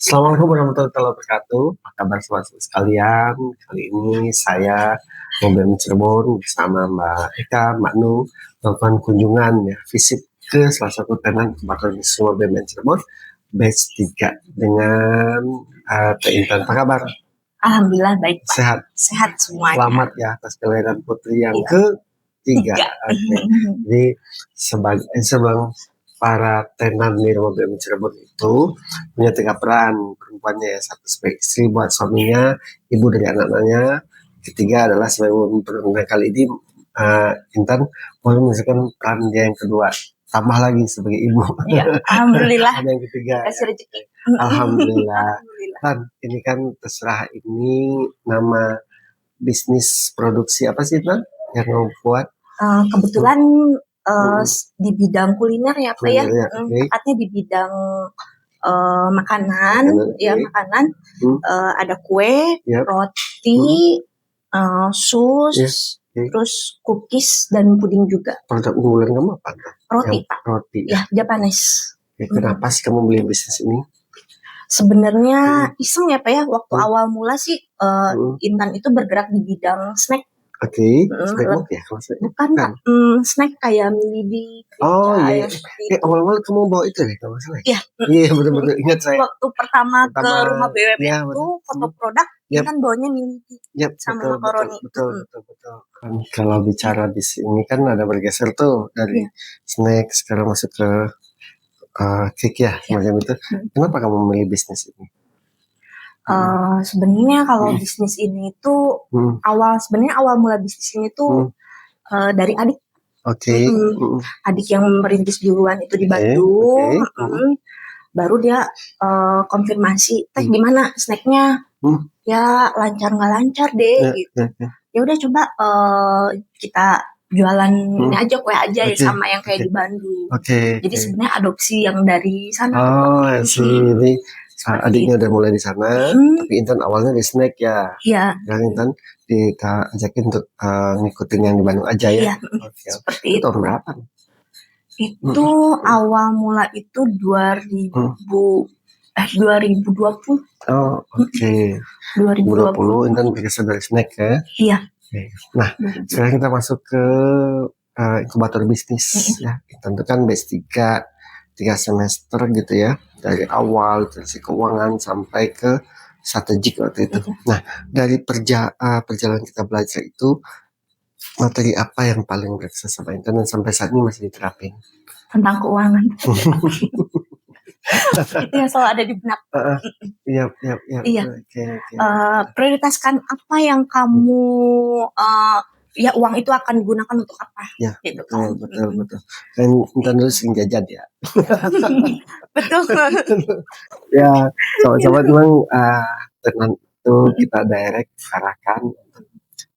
Assalamualaikum warahmatullahi wabarakatuh. Apa kabar sobat-sobat sekalian? Kali ini saya Mobil Cirebon bersama Mbak Eka, Mbak Nu melakukan kunjungan ya, visit ke salah satu tenan kebakaran di semua BMN Cirebon, batch 3 dengan Teh Intan. Apa kabar? Alhamdulillah baik Pak. Sehat. Sehat semuanya. Selamat ya atas kelahiran putri yang Iya. ketiga. Tiga. Oke. Jadi sebelum para tenan di rumah BMN Cirebon itu punya 3 peran. Perempuannya ya, satu sebagai istri buat suaminya, ibu dari anak-anaknya. Ketiga adalah sebagai perempuan. Kali ini Intan mau menunjukkan peran dia yang kedua, tambah lagi sebagai ibu. Iya, alhamdulillah. Ada yang ketiga. Kasih rezeki. Alhamdulillah. Alhamdulillah. Tan, ini kan terserah, ini nama bisnis produksi apa sih Tan yang kamu buat? Kebetulan di bidang kuliner ya Pak ya. Kuliner, oke. Tepatnya di bidang makanan, Makanan, ya oke. makanan. Ada kue, Yap. roti, sus, Yes, oke. terus cookies dan puding juga. Produk unggulan kamu apa Tan? Roti Yang Pak. roti. Ya, Japanese. Oke, kenapa sih kamu beli bisnis ini? Sebenarnya iseng ya Pak ya. Waktu awal mula sih Hmm. Intan itu bergerak di bidang snack. Oke, snack box ya kalau saya. Bukan Pak, snack kayak Milady, Oh Rica, iya. yang seperti itu. Awal-awal kamu bawa itu ya kalau nggak salah. Iya. Iya betul-betul ingat saya. Waktu pertama ke Pertama, rumah BWM ya, itu betul. foto produk, Yap. Intan bawanya Milady Yap, sama betul, makaroni. betul. Kan kalau bicara di sini kan ada bergeser tuh dari snack sekarang masuk ke cake ya, semacam itu. Kenapa kamu memilih bisnis ini? Sebenarnya kalau bisnis ini tuh sebenarnya awal mula bisnis ini tuh dari adik. Oke. Adik yang merintis duluan itu di Bandung. Baru dia konfirmasi, Teh gimana snacknya? Ya lancar nggak lancar deh gitu. Ya udah coba kita jualan ini aja, kue aja ya sama yang kayak di Bandung. Jadi sebenarnya adopsi yang dari sana. Oh, ini adiknya udah mulai di sana, tapi Intan awalnya di snack ya. Iya. Dan Intan kita ajakin untuk ngikutin yang di Bandung aja ya. Iya, seperti itu. Tahun berapa? Itu awal mula itu 2020. Oh, oke. 2020 Intan bergeser dari snack ya. Iya. Nah, sekarang kita masuk ke inkubator bisnis ya. Intan itu kan batch 3 semester gitu ya. Dari awal dari keuangan sampai ke strategik waktu itu. Nah, dari perjalanan kita belajar itu, materi apa yang paling berkesan sama Intan dan sampai saat ini masih diterapin? Tentang keuangan. Itu yang selalu ada di benak. Iya. Oke. Prioritaskan apa yang kamu ya uang itu akan digunakan untuk apa? Ya, gitu. Betul. Kan Intan dulu sering jajan ya. Betul. Ya, sobat-sobat memang tenan itu kita direct arahkan untuk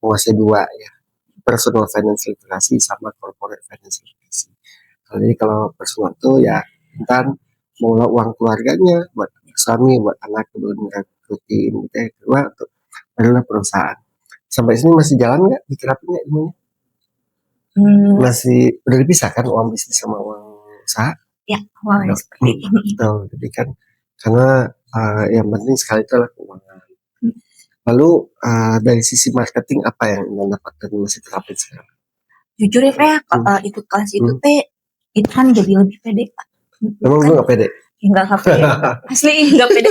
menguasai 2 ya, personal financial literacy sama corporate financial literacy. Kalau personal itu ya Intan mengelola uang keluarganya buat suami, buat anak, kemudian rutin gitu ya. Kedua untuk adalah perusahaan. Sampai sini masih jalan nggak, diterapin nggak ilmunya? Masih udah dipisahkan uang bisnis sama uang usaha? Ya, awalnya seperti itu. Betul, jadi kan karena yang penting sekali itu adalah keuangan. Lalu dari sisi marketing apa yang Anda dapat dan masih terapin sekarang? Jujur ya Pak, ikut kelas itu itu kan jadi lebih pede Pak. Emang lu nggak pede? Enggak pede. Asli enggak pede.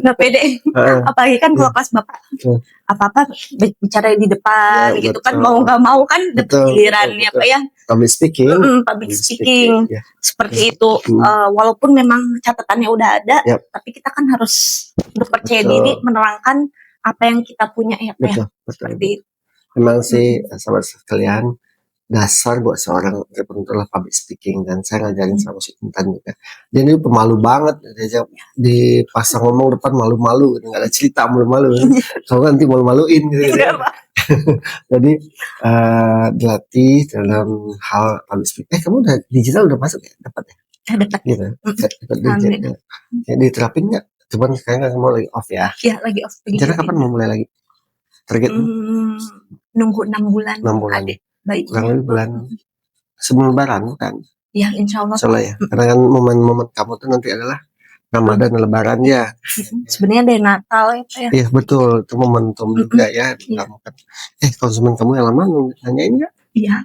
Enggak pede. Apalagi kan kalau kelas Bapak apa-apa bicara di depan Ya, gitu kan, mau nggak mau kan dapat gilirannya Pak ya. Public speaking. Public speaking. Ya. Seperti itu. Walaupun memang catatannya udah ada, tapi kita kan harus berpercaya diri menerangkan apa yang kita punya ya Pak ya. Seperti itu. Memang sih sahabat sekalian, dasar buat seorang entrepreneur adalah public speaking, dan saya ngajarin sama si Intan juga. Dia ini pemalu banget, dia di pasang ngomong depan malu-malu, nggak ada cerita malu-malu. Kalau nanti malu-maluin gitu. Jadi dilatih dalam hal public speaking. Kamu udah digital udah masuk ya? Dapat ya? Dapat. Gitu. Dapat diterapin nggak? Cuman sekarang kamu lagi off ya? Iya, lagi off. Rencana kapan mau mulai lagi? Target? Nunggu 6 bulan. 6 bulan. Baik. Kurang lebih bulan sebelum Lebaran kan? Ya, insya Allah ya. Karena kan momen-momen kamu tuh nanti adalah Ramadan dan Lebaran ya. Sebenarnya dari Natal ya. Iya betul, itu momentum juga ya. Konsumen kamu yang lama nanyain nggak? Iya.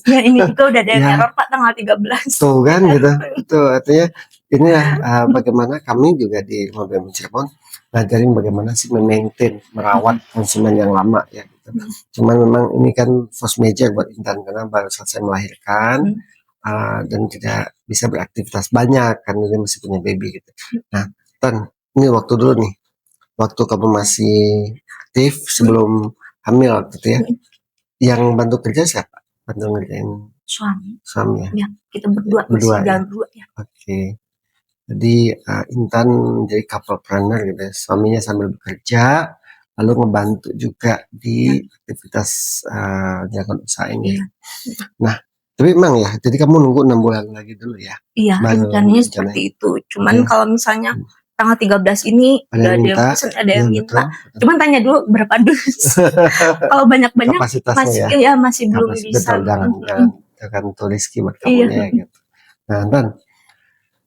Ya ini juga udah ada error Pak tanggal 13. Tuh kan gitu. Tuh artinya ini ya bagaimana kami juga di Rumah BUMN Cirebon ngajarin bagaimana sih memaintain, merawat konsumen yang lama ya gitu. Cuman memang ini kan force major buat Intan karena baru selesai melahirkan dan tidak bisa beraktivitas banyak karena dia masih punya baby gitu. Nah, Tan, ini waktu dulu nih. Waktu kamu masih aktif sebelum hamil gitu ya. Yang bantu kerja siapa? Bantu ngerjain suami ya? Ya, kita berdua masih jalan berdua ya. Oke. Jadi Intan jadi couplepreneur gitu ya. Suaminya sambil bekerja, lalu ngebantu juga di aktivitas jalan usaha ini. Nah, tapi memang ya, jadi kamu nunggu 6 bulan lagi dulu ya? Iya, rencananya seperti itu. Cuman kalau misalnya tanggal 13 ini udah ada yang minta. Cuman tanya dulu berapa dus. Kalau banyak-banyak masih belum bisa. Jangan tulis buat kamu ya gitu. Nah, Tan,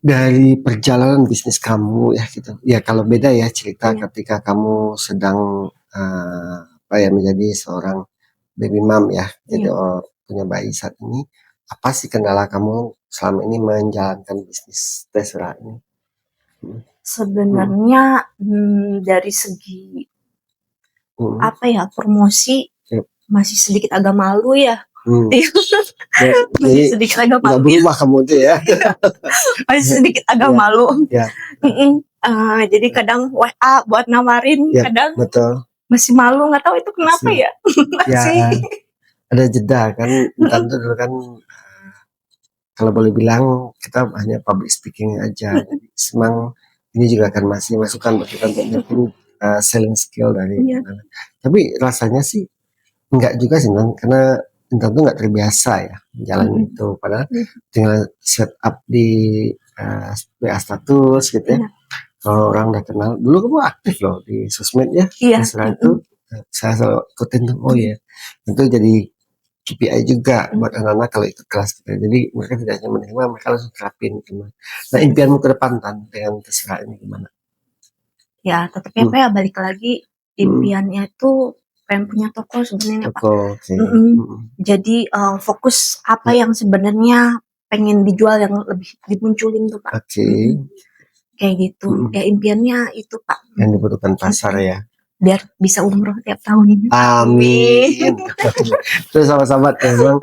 dari perjalanan bisnis kamu ya gitu. Ya kalau beda ya cerita ketika kamu sedang menjadi seorang baby mom ya. Jadi punya bayi saat ini. Apa sih kendala kamu selama ini menjalankan bisnis Tesla ini? Sebenarnya dari segi promosi masih sedikit agak malu ya. Masih sedikit agak malu. Nggak berubah kamu tuh ya. Masih sedikit agak malu. Jadi kadang WA buat nawarin, kadang masih malu, nggak tahu itu kenapa ya. Ada jeda kan. Tentu dulu kan kalau boleh bilang kita hanya public speaking aja. Jadi semang ini juga akan masih masukan buat kita untuk selling skill dari tapi rasanya sih enggak juga sih karena Intan tuh nggak terbiasa ya jalan itu, padahal tinggal set up di WA status gitu ya. Kalau orang udah kenal, dulu kamu aktif loh di sosmed ya. Setelah itu saya selalu ikutin tuh, itu jadi KPI juga buat anak-anak kalau ikut kelas kita. Jadi mereka tidak hanya menerima, mereka langsung terapin gitu. Nah, impianmu ke depan Tan dengan Tesla ini gimana? Ya, tetapnya apa ya, balik lagi impiannya itu pengen punya toko sebenarnya Pak. Jadi fokus apa yang sebenarnya pengen dijual yang lebih dimunculin tuh Pak. Kayak gitu. Ya impiannya itu Pak. Yang dibutuhkan pasar ya. Biar bisa umroh tiap tahun ini. Amin. Terus sama-sama memang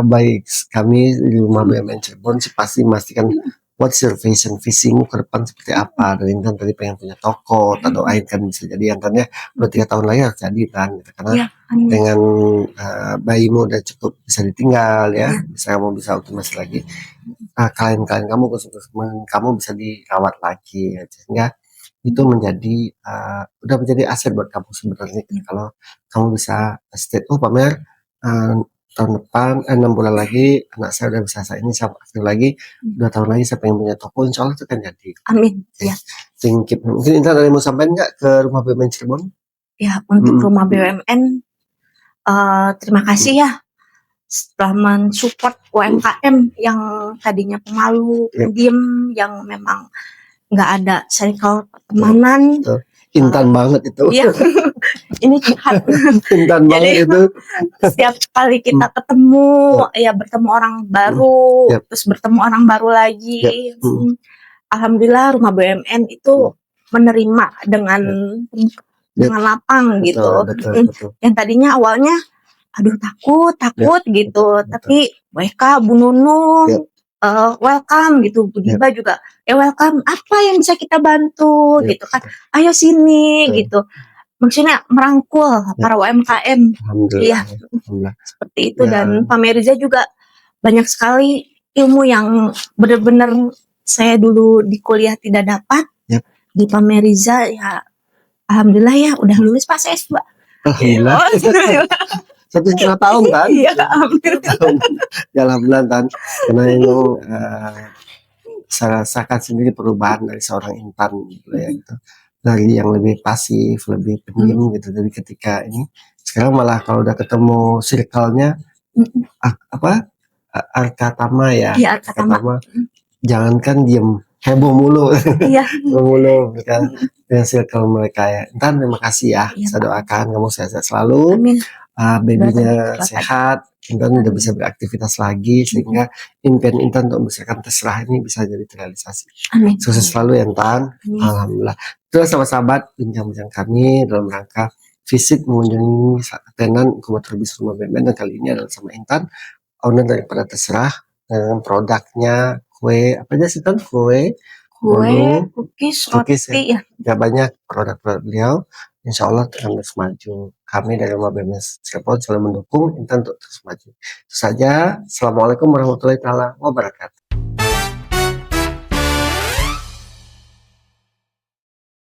baik kami di Rumah BUMN Cirebon sih pasti memastikan what's your vision, visimu ke depan seperti apa. Dan Intan tadi pengen punya toko, tak doain kan bisa jadi Intannya udah 3 tahun lagi harus jadi kan gitu. Karena dengan bayimu udah cukup bisa ditinggal ya, bisa kamu bisa optimasi lagi. Klien-klien kamu, konsumen kamu bisa dirawat lagi ya. Sehingga itu menjadi udah menjadi aset buat kamu sebenarnya kalau kamu bisa state pamer tahun depan 6 bulan lagi anak saya udah bisa ini saya aktif lagi 2 tahun lagi saya pengen punya toko, insya Allah itu kan jadi. Amin. Ya. Mungkin Intan ada yang mau sampaikan nggak ke Rumah BUMN Cirebon? Ya untuk Rumah BUMN terima kasih ya setelah mensupport UMKM yang tadinya pemalu, pendiam, yang memang nggak ada circle pertemanan. Intan banget itu. Iya. Ini curhat. Intan banget itu. Setiap kali kita ketemu, ya bertemu orang baru, terus bertemu orang baru lagi. Alhamdulillah Rumah BUMN itu menerima dengan lapang gitu. Betul. Yang tadinya awalnya, aduh takut gitu. Tapi mereka Bu Nunung, welcome gitu, Bu Diba juga welcome, apa yang bisa kita bantu gitu kan, ayo sini gitu, maksudnya merangkul para UMKM. Iya, seperti itu. Dan Pak Meriza juga banyak sekali ilmu yang benar-benar saya dulu di kuliah tidak dapat. Di Pak Meriza ya alhamdulillah ya udah lulus Pak S2. Alhamdulillah. 1,5 tahun kan? Iya, alhamdulillah kan. Karena itu saya rasakan sendiri perubahan dari seorang Intan gitu ya gitu. Dari yang lebih pasif, lebih pendiam gitu. Dari ketika ini sekarang malah kalau udah ketemu circle-nya Arkatama ya. Iya, Arkatama. Jangankan diem, heboh mulu. Iya. Heboh mulu kan dengan circle mereka ya. Intan terima kasih ya. Iya, Saya Pak. doakan kamu sehat-sehat selalu. Amin. Babynya Doakan sehat, Intan udah bisa beraktivitas lagi sehingga impian Intan untuk membesarkan terserah ini bisa jadi terrealisasi. Amin. Sukses selalu ya Intan. Amin. Alhamdulillah. Itulah sahabat-sahabat bincang-bincang kami dalam rangka visit mengunjungi tenan inkubator bisnis rumah BMN, dan kali ini adalah sama Intan, owner daripada terserah dengan produknya kue apa aja sih Tan? Kue, cookies, cookies roti ya. Ya banyak produk-produk beliau. Insya Allah akan terus maju. Kami dari rumah BMS Cirebon selalu mendukung Intan untuk terus maju. Itu saja. Assalamualaikum warahmatullahi wabarakatuh.